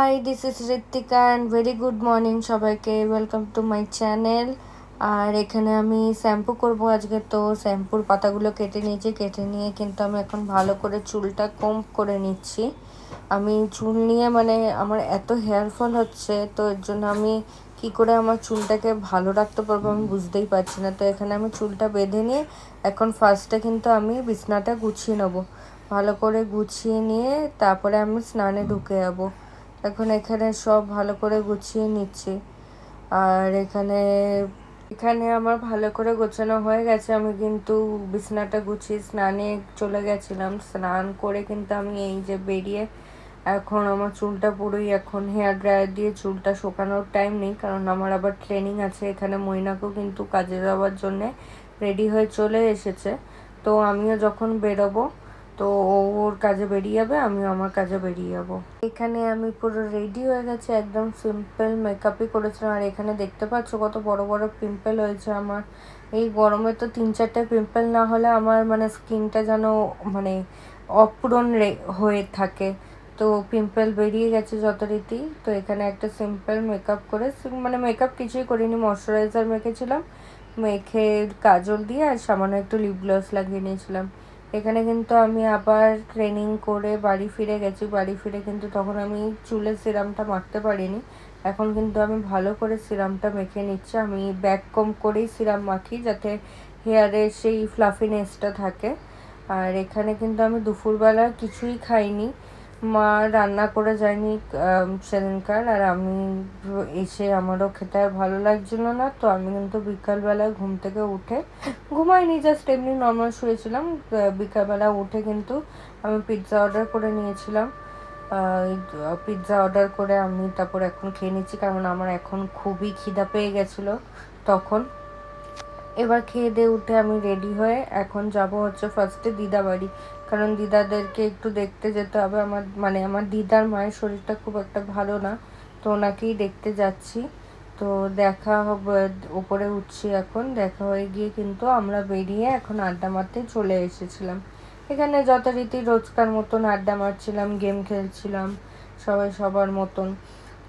High, this is Ritwika and very good morning সবাইকে। Welcome to my channel. আর এখানে আমি শ্যাম্পু করব আজকে, তো শ্যাম্পুর পাতাগুলো কেটে নিয়েছি। কেটে নিয়ে কিন্তু আমি এখন ভালো করে চুলটা কম্ব করে নিচ্ছি। আমি চুল নিয়ে আমার এত হেয়ার ফল হচ্ছে, তো এর জন্য আমি কি করে আমার চুলটাকে ভালো রাখতে পারবো আমি বুঝতেই পারছি না। তো এখানে আমি চুলটা বেঁধে নিয়ে এখন ফার্স্টে কিন্তু আমি বিছনাটা গুছিয়ে নেবো। ভালো করে গুছিয়ে নিয়ে তারপরে আমি স্নানে ঢুকে যাবো। এখন এখানে সব ভালো করে গুছিয়ে নিচ্ছি। আর এখানে এখানে আমার ভালো করে গোছানো হয়ে গেছে। আমি কিন্তু বিছানাটা গুছিয়ে স্নানে চলে গেছিলাম। স্নান করে কিন্তু আমি এই যে বেরিয়ে এখন আমার চুলটা পুরোই এখন হেয়ার ড্রায়ার দিয়ে চুলটা শুকানোর টাইম নেই, কারণ আমার আবার ট্রেনিং আছে। এখানে মৈনাকেও কিন্তু কাজে যাওয়ার জন্যে রেডি হয়ে চলে এসেছে। তো আমিও যখন বেরোবো, তো ওর কাজে বেরিয়ে যাবে, আমিও আমার কাজে বেরিয়ে যাবো। এখানে আমি পুরো রেডি হয়ে গেছি, একদম সিম্পল মেকআপই করেছিলাম। আর এখানে দেখতে পাচ্ছ কত বড় বড় পিম্পল হয়েছে আমার। এই গরমে তো 3-4টে পিম্পল না হলে আমার স্কিনটা যেন অপূরণ হয়ে থাকে। তো পিম্পল বেরিয়ে গেছে যথারীতি। তো এখানে একটা সিম্পল মেকআপ করে, মেকআপ কিছুই করিনি, ময়শ্চারাইজার মেখেছিলাম, মেখে কাজল দিয়ে আর সামান্য একটু লিপ গ্লস লাগিয়ে নিয়েছিলাম। এখানে কিন্তু আমি আবার ট্রেনিং করে বাড়ি ফিরে গেছি। বাড়ি ফিরে কিন্তু তখন আমি চুলে সিরামটা মাখতে পারিনি। এখন কিন্তু আমি ভালো করে সিরামটা মেখে নিচ্ছি। আমি ব্যাক কম করেই সিরাম মাখি, যাতে হেয়ারে সেই ফ্লাফিনেসটা থাকে। আর এখানে কিন্তু আমি দুপুরবেলা কিছুই খাইনি, মা রান্না করে যায়নি সেদিনকার। আর আমি এসে আমারও খেতে আর ভালো লাগছিল না, তো আমি কিন্তু বিকালবেলা ঘুম থেকে উঠে ঘুমাইনি, জাস্ট এমনি নর্মাল শুয়েছিলাম। বিকালবেলা উঠে কিন্তু আমি পিৎজা অর্ডার করে নিয়েছিলাম। পিৎজা অর্ডার করে আমি তারপর এখন খেয়ে নিচ্ছি, কারণ আমার এখন খুবই খিদা পেয়ে গেছিলো তখন। এবার খেয়ে দিয়ে উঠে আমি রেডি হয়ে এখন যাব হচ্ছে ফার্স্টে দিদা বাড়ি, কারণ দিদাদেরকে একটু দেখতে যেতে হবে। আমার দিদার মায়ের শরীরটা খুব একটা ভালো না, তো ওনাকেই দেখতে যাচ্ছি। তো দেখা হবে, উপরে উঠছি এখন। দেখা হয়ে গিয়ে কিন্তু আমরা বেরিয়ে এখন আড্ডা মারতে চলে এসেছিলাম। এখানে যথারীতি রোজকার মতন আড্ডা মারছিলাম, গেম খেলছিলাম, সবাই সবার মতন।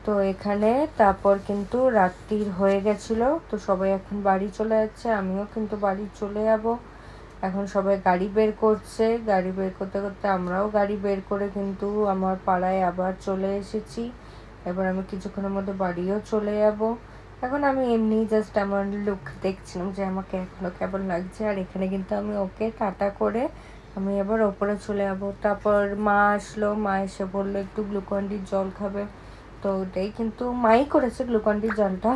তো এখানে তারপর কিন্তু রাত্রির হয়ে গেছিলো, তো সবাই এখন বাড়ি চলে যাচ্ছে, আমিও কিন্তু বাড়ি চলে যাব। এখন সবাই গাড়ি বের করছে, গাড়ি বের করতে করতে আমরাও গাড়ি বের করে কিন্তু আমার পাড়ায় আবার চলে এসেছি। এবার আমি কিছুক্ষণের মধ্যে বাড়িও চলে যাব। এখন আমি এমনি জাস্ট আমার লুক দেখছিলাম যে আমাকে এখনো কেমন লাগছে। আর এখানে কিন্তু আমি ওকে টাটা করে আমি এবার ওপরে চলে যাব। তারপর মা আসলো, মা এসে বললো একটু গ্লুকন-ডির জল খাবে। তো ওটাই কিন্তু মাই করেছে গ্লুকন-ডির জলটা,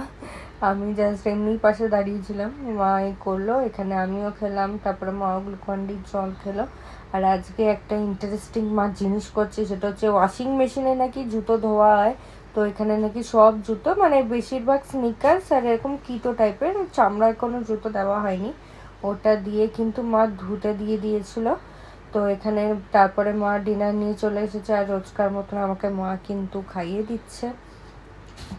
আমি জাস্ট এমনি পাশে দাঁড়িয়েছিলাম। মাই করলো, এখানে আমিও খেলাম, তারপরে মাও গ্লুকন-ডির জল খেলো। আর আজকে একটা ইন্টারেস্টিং মা জিনিস করছে, সেটা হচ্ছে ওয়াশিং মেশিনে নাকি জুতো ধোয়া হয়। তো এখানে নাকি সব জুতো, বেশিরভাগ স্নিকার্স আর এরকম কিটো টাইপের, চামড়ার কোনো জুতো দেওয়া হয়নি, ওটা দিয়ে কিন্তু মা ধুতে দিয়ে দিয়েছিল। তো এখানে তারপরে মা ডিনার নিয়ে চলে এসেছে, আর রোজকার মতন আমাকে মা কিন্তু খাইয়ে দিচ্ছে।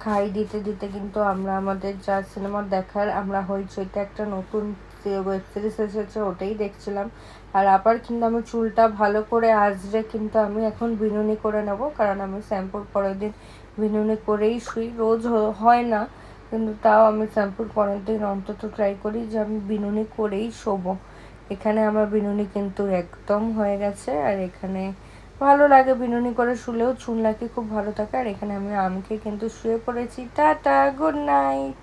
খাইয়ে দিতে দিতে কিন্তু আমরা আমাদের যা সিনেমা দেখার, আমরা হইচইতে একটা নতুন ওয়েব সিরিজ এসেছে ওটাই দেখছিলাম। আর আবার কিন্তু আমি চুলটা ভালো করে আঁচড়ে কিন্তু আমি এখন বিনুনি করে নেব, কারণ আমি শ্যাম্পুর পরের দিন বিনুনি করেই শুই। রোজ হয় না, কিন্তু তাও আমি শ্যাম্পুর পরের দিন অন্তত ট্রাই করি যে আমি বিনুনি করেই শোবো। এখানে আমার বিনুনি কিন্তু একদম হয়ে গেছে। আর এখানে ভালো লাগে বিনুনি করে শুলেও, চুল নাকি খুব ভালো থাকে। আর এখানে আমি আমকে কিন্তু শুয়ে পড়েছি। Tata, good night.